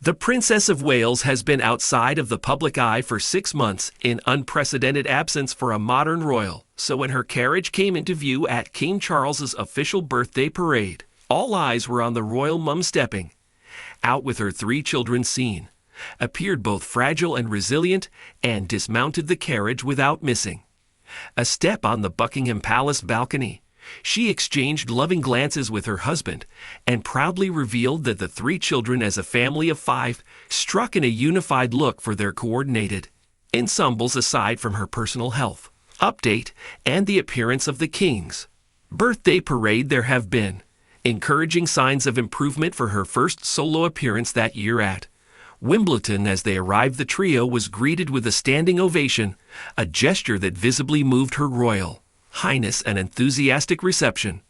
The Princess of Wales has been outside of the public eye for 6 months in unprecedented absence for a modern royal, so when her carriage came into view at King Charles's official birthday parade, all eyes were on the royal mum stepping out with her 3 children seen, appeared both fragile and resilient, and dismounted the carriage without missing a step on the Buckingham Palace balcony. She exchanged loving glances with her husband and proudly revealed that the 3 children, as a family of 5, struck in a unified look for their coordinated ensembles aside from her personal health update and the appearance of the King's birthday parade. There have been encouraging signs of improvement for her first solo appearance that year at Wimbledon. As they arrived, the trio was greeted with a standing ovation, a gesture that visibly moved her royal Highness. An enthusiastic reception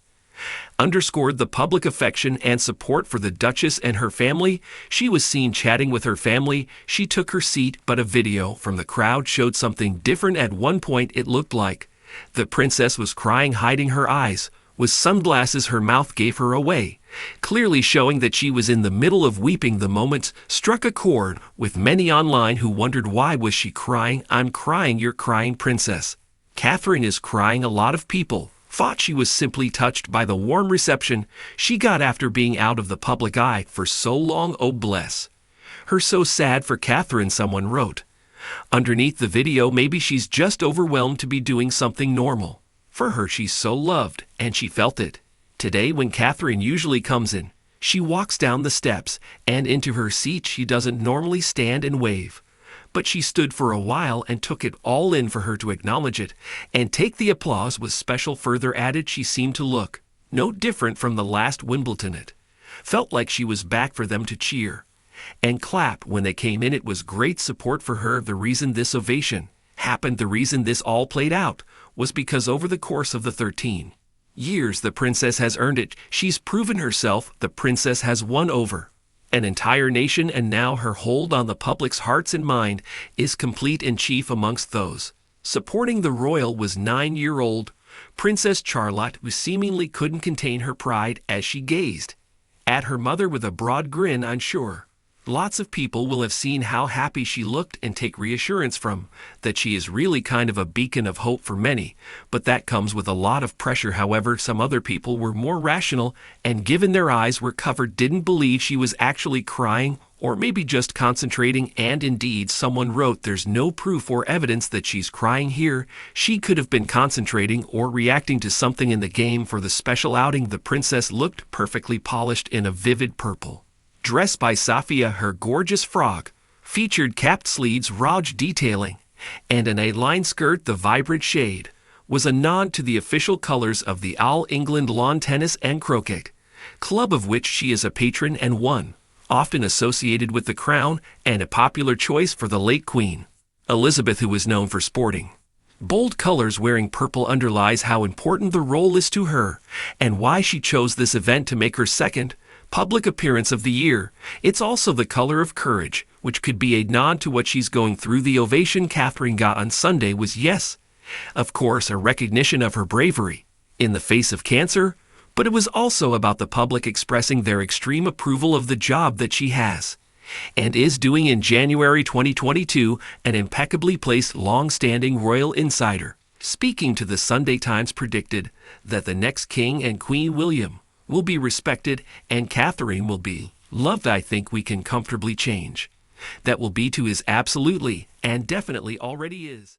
underscored the public affection and support for the Duchess and her family. She was seen chatting with her family. She took her seat, but a video from the crowd showed something different. At one point, it looked like the princess was crying, hiding her eyes with sunglasses. Her mouth gave her away, clearly showing that she was in the middle of weeping. The moment struck a chord with many online who wondered, why was she crying? I'm crying. You're crying, Princess Catherine is crying. A lot of people thought she was simply touched by the warm reception she got after being out of the public eye for so long. Oh, bless her, so sad for Catherine, someone wrote underneath the video. Maybe she's just overwhelmed to be doing something normal. For her, she's so loved, and she felt it today. When Catherine usually comes in, she walks down the steps and into her seat. She doesn't normally stand and wave, but she stood for a while and took it all in. For her to acknowledge it and take the applause was special. Further added, she seemed to look no different from the last Wimbledon. It felt like she was back for them to cheer and clap when they came in. It was great support for her. The reason this ovation happened, the reason this all played out, was because over the course of the 13 years the princess has earned it. She's proven herself. The princess has won over an entire nation, and now her hold on the public's hearts and mind is complete. And chief amongst those supporting the royal was 9-year-old Princesscharlotte, who seemingly couldn't contain her pride as she gazed at her mother with a broad grin. I'm sure lots of people will have seen how happy she looked and take reassurance from that she is really kind of a beacon of hope for many, but that comes with a lot of pressure. However, some other people were more rational and, given their eyes were covered, didn't believe she was actually crying, or maybe just concentrating. And indeed, someone wrote, there's no proof or evidence that she's crying here. She could have been concentrating or reacting to something in the game. For the special outing, the princess looked perfectly polished in a vivid purple dress by Sophie. Her gorgeous frock featured capped sleeves, rouge detailing, and an A-line skirt. The vibrant shade was a nod to the official colors of the All England Lawn Tennis and Croquet Club, of which she is a patron and one often associated with the crown, and a popular choice for the late Queen Elizabeth, who was known for sporting bold colors. Wearing purple underlies how important the role is to her and why she chose this event to make her second public appearance of the year. It's also the color of courage, which could be a nod to what she's going through. The ovation Catherine got on Sunday was, yes, of course, a recognition of her bravery in the face of cancer, but it was also about the public expressing their extreme approval of the job that she has and is doing. In January 2022, an impeccably placed long-standing royal insider speaking to the Sunday Times predicted that the next King and Queen William will be respected and Catherine will be loved. I think we can comfortably change that will be to is absolutely and definitely already is.